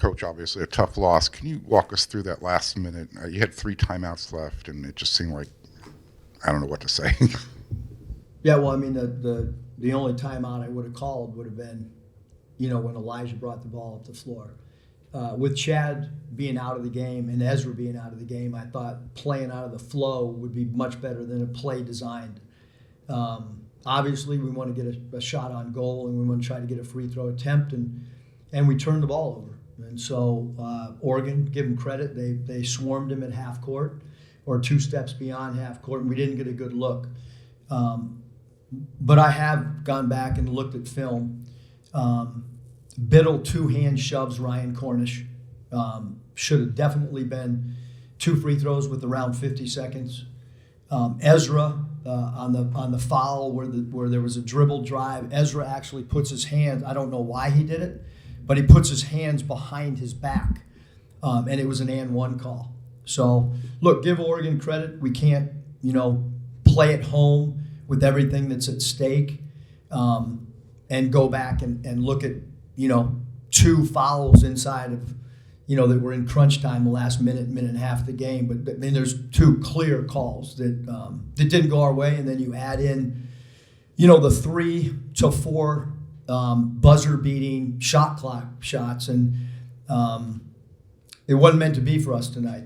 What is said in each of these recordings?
Coach, obviously a tough loss. Can you walk us through that last minute? You had 3 timeouts left, and it just seemed like I don't know what to say. Yeah, well, I mean, the only timeout I would have called would have been, when Elijah brought the ball up the floor. With Chad being out of the game and Ezra being out of the game, I thought playing out of the flow would be much better than a play designed. Obviously, we want to get a shot on goal, and we want to try to get a free throw attempt, and we turned the ball over. And so Oregon, give them credit, they swarmed him at half court or 2 steps beyond half court, and we didn't get a good look. But I have gone back and looked at film. Biddle 2-hand shoves Ryan Cornish. Should have definitely been 2 free throws with around 50 seconds. Ezra on the foul where there was a dribble drive, Ezra actually puts his hands, I don't know why he did it, but he puts his hands behind his back, and it was an and one call. So, look, give Oregon credit. We can't, play at home with everything that's at stake, and go back and look at, 2 fouls inside of, that were in crunch time the last minute and a half of the game. But I mean, there's 2 clear calls that didn't go our way, and then you add in, the 3 to 4 buzzer-beating shot clock shots, and it wasn't meant to be for us tonight.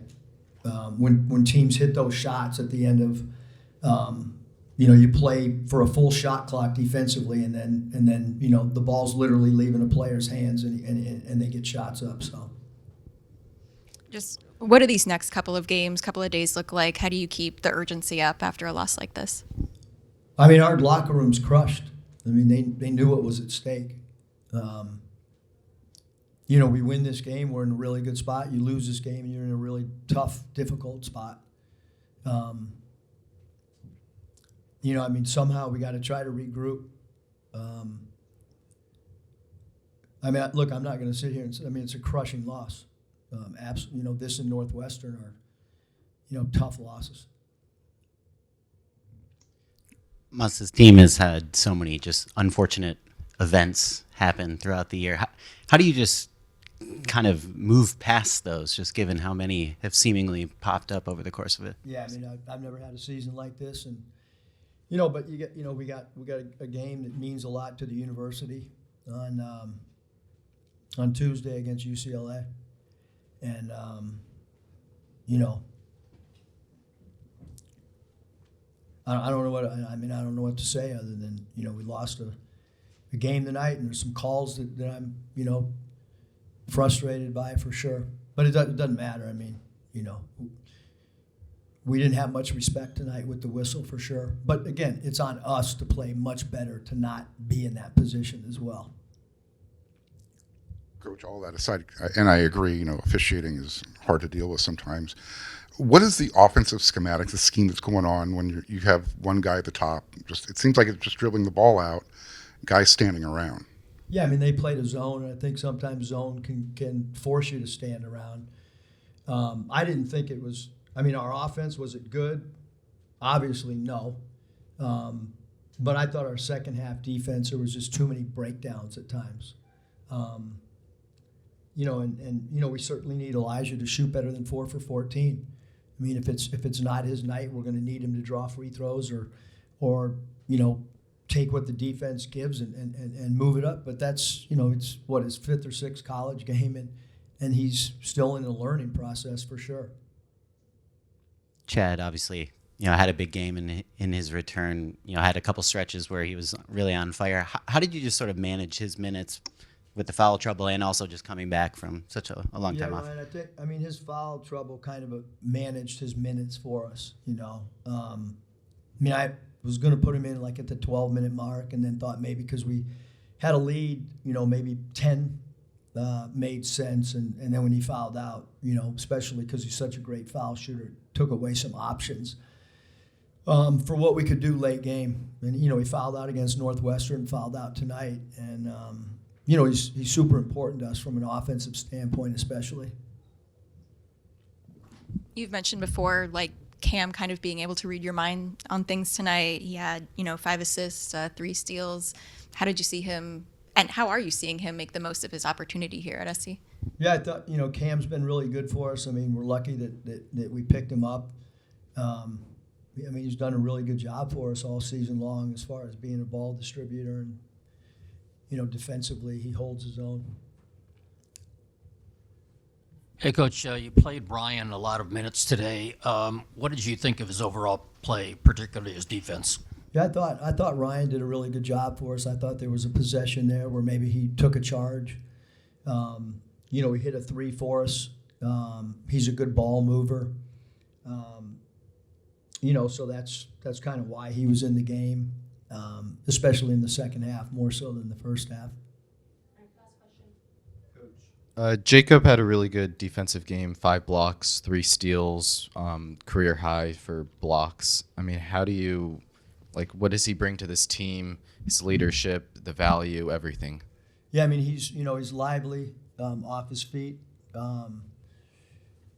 When teams hit those shots at the end of, you play for a full shot clock defensively, and then the ball's literally leaving a player's hands, and they get shots up. So, just what do these next couple of games, couple of days look like? How do you keep the urgency up after a loss like this? I mean, our locker room's crushed. I mean, they knew what was at stake. We win this game, we're in a really good spot. You lose this game, you're in a really tough, difficult spot. Somehow we got to try to regroup. Look, I'm not going to sit here and say, it's a crushing loss. This and Northwestern are, tough losses. Muss's team has had so many just unfortunate events happen throughout the year. How do you just kind of move past those, just given how many have seemingly popped up over the course of it? Yeah, I've never had a season like this, and but you get, we got a game that means a lot to the university on Tuesday against UCLA, and I don't know what I don't know what to say other than we lost a game tonight, and there's some calls that I'm frustrated by for sure, but it doesn't matter. We didn't have much respect tonight with the whistle for sure, but again, it's on us to play much better to not be in that position as well. Coach, all that aside, and I agree, officiating is hard to deal with sometimes. What is the offensive schematic, the scheme that's going on when you have one guy at the top? It seems like it's just dribbling the ball out, guys standing around. Yeah, they played a zone, and I think sometimes zone can force you to stand around. I didn't think it was. Our offense, was it good? Obviously, no. But I thought our second half defense, there was just too many breakdowns at times. We certainly need Elijah to shoot better than 4 for 14. If it's not his night, we're going to need him to draw free throws or take what the defense gives and move it up. But that's it's his 5th or 6th college game, and he's still in a learning process for sure. Chad obviously, had a big game in his return. Had a couple stretches where he was really on fire. How did you just sort of manage his minutes with the foul trouble and also just coming back from such a long time off? Yeah, Ryan, I think his foul trouble kind of managed his minutes for us. I was going to put him in like at the 12-minute mark, and then thought maybe because we had a lead, maybe 10 made sense, and then when he fouled out, especially because he's such a great foul shooter, took away some options for what we could do late game. And he fouled out against Northwestern, fouled out tonight, and he's super important to us from an offensive standpoint, especially. You've mentioned before, Cam kind of being able to read your mind on things tonight. He had, 5 assists, 3 steals. How did you see him And how are you seeing him make the most of his opportunity here at SC? Yeah, I thought, Cam's been really good for us. I mean, we're lucky that we picked him up. He's done a really good job for us all season long as far as being a ball distributor, and, defensively he holds his own. Hey, Coach, you played Ryan a lot of minutes today. What did you think of his overall play, particularly his defense? Yeah, I thought Ryan did a really good job for us. I thought there was a possession there where maybe he took a charge. He hit a three for us. He's a good ball mover. So that's kind of why he was in the game, especially in the second half, more so than the first half. Jacob had a really good defensive game, 5 blocks, 3 steals, career high for blocks. I mean, what does he bring to this team, his leadership, the value, everything? Yeah, I mean, he's lively, off his feet.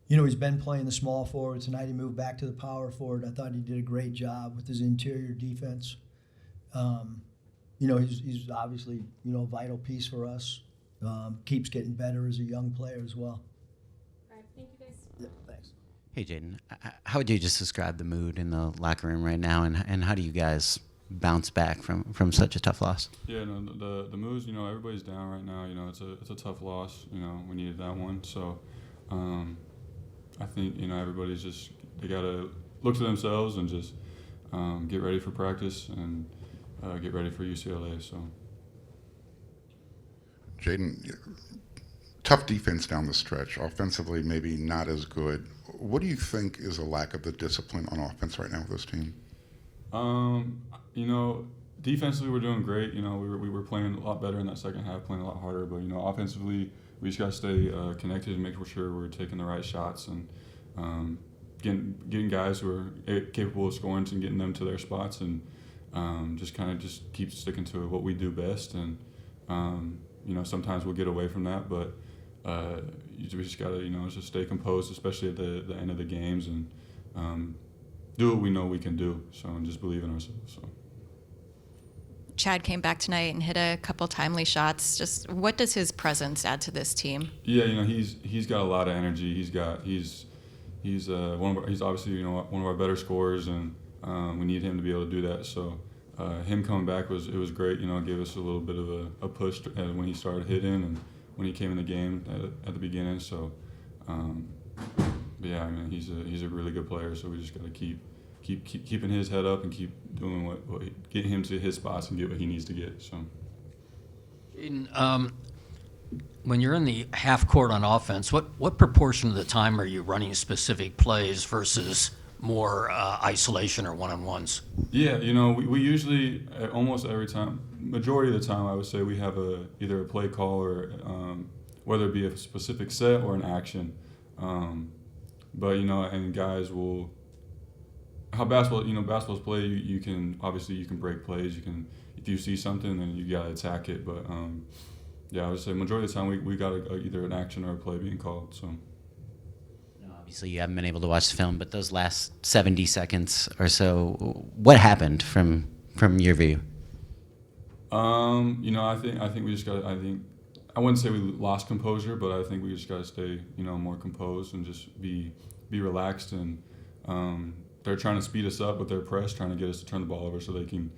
He's been playing the small forward. Tonight he moved back to the power forward. I thought he did a great job with his interior defense. He's obviously, a vital piece for us. Keeps getting better as a young player as well. All right, thank you guys. Yeah, thanks. Hey, Jaden, how would you just describe the mood in the locker room right now, and how do you guys bounce back from such a tough loss? Yeah, no, the moves, everybody's down right now. It's a tough loss. We needed that one. So, I think everybody's they gotta look to themselves and just get ready for practice and get ready for UCLA. So. Jaden, tough defense down the stretch. Offensively, maybe not as good. What do you think is a lack of the discipline on offense right now with this team? Defensively we're doing great. We were playing a lot better in that second half, playing a lot harder. But offensively, we just got to stay connected and make sure we're taking the right shots and getting guys who are capable of scoring and getting them to their spots, and just keep sticking to what we do best. And sometimes we'll get away from that, but we just got to just stay composed, especially at the end of the games, and do what we know we can do. So, and just believe in ourselves. So. Chad came back tonight and hit a couple timely shots. Just what does his presence add to this team? Yeah, he's got a lot of energy. He's obviously one of our better scorers, and we need him to be able to do that. So him coming back was great. Gave us a little bit of a push when he started hitting and when he came in the game at the beginning. So, but yeah, I mean he's a really good player. So we just got to keep keeping his head up and keep doing get him to his spots and get what he needs to get. So. When you're in the half court on offense, what proportion of the time are you running specific plays versus more isolation or one-on-ones? Yeah, we usually almost every time, majority of the time, I would say we have either a play call or whether it be a specific set or an action. But and guys will. How basketball's played, you can break plays. If you see something, then you gotta attack it. But yeah, I would say majority of the time we got either an action or a play being called. So. Obviously, you haven't been able to watch the film, but those last 70 seconds or so, what happened from your view? I think we just got. I wouldn't say we lost composure, but I think we just got to stay, more composed and just be relaxed. And they're trying to speed us up with their press, trying to get us to turn the ball over so they can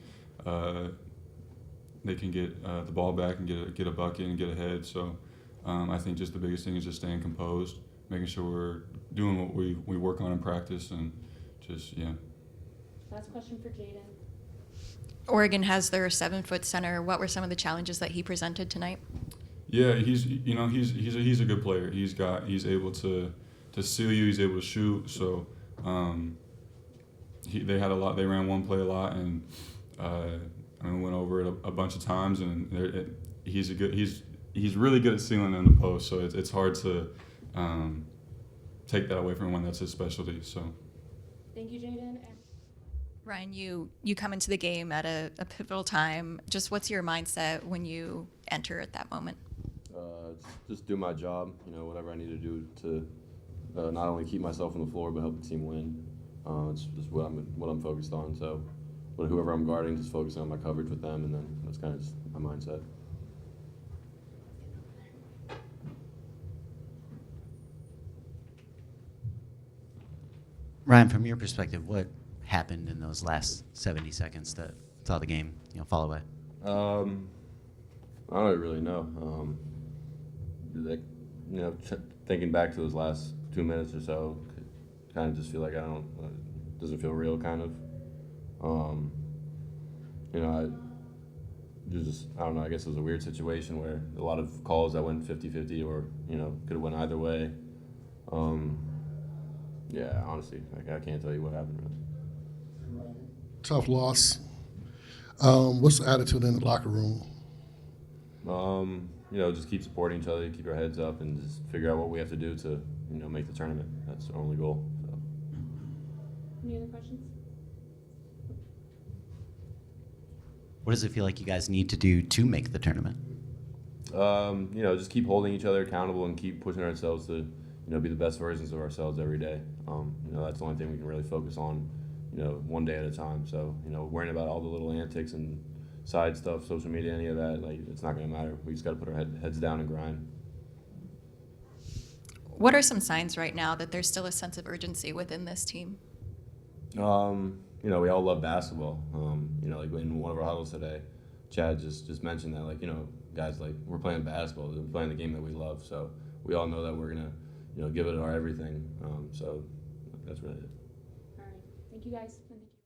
get the ball back and get a bucket and get ahead. So I think just the biggest thing is just staying composed, making sure we're doing what we work on in practice, and just Last question for Jaden. Oregon has their 7-foot center. What were some of the challenges that he presented tonight? Yeah, he's a good player. He's able to seal you. He's able to shoot. So they had a lot. They ran one play a lot, and went over it a bunch of times. And he's really good at sealing in the post. So it's hard to take that away from him when that's his specialty. So. Thank you, Jaden. Ryan, you come into the game at a pivotal time. Just what's your mindset when you enter at that moment? Just do my job, whatever I need to do to not only keep myself on the floor but help the team win. It's just what I'm focused on. So, whoever I'm guarding, just focusing on my coverage with them, and then that's kind of just my mindset. Ryan, from your perspective, what happened in those last 70 seconds that saw the game, fall away? I don't really know. Like, thinking back to those last 2 minutes or so, kind of just feel like doesn't feel real, kind of. I don't know. I guess it was a weird situation where a lot of calls that went 50-50 or, could have went either way. Yeah, honestly, I can't tell you what happened, really. Tough loss. What's the attitude in the locker room? Just keep supporting each other, keep our heads up, and just figure out what we have to do to, make the tournament. That's our only goal. So. Any other questions? What does it feel like you guys need to do to make the tournament? Just keep holding each other accountable and keep pushing ourselves to, be the best versions of ourselves every day. That's the only thing we can really focus on, one day at a time. So, worrying about all the little antics and side stuff, social media, any of that, it's not going to matter. We just got to put our heads down and grind. What are some signs right now that there's still a sense of urgency within this team? We all love basketball. Like in one of our huddles today, Chad just mentioned that, guys, we're playing basketball, we're playing the game that we love. So we all know that we're gonna, give it our everything. So that's really it. All right. Thank you, guys.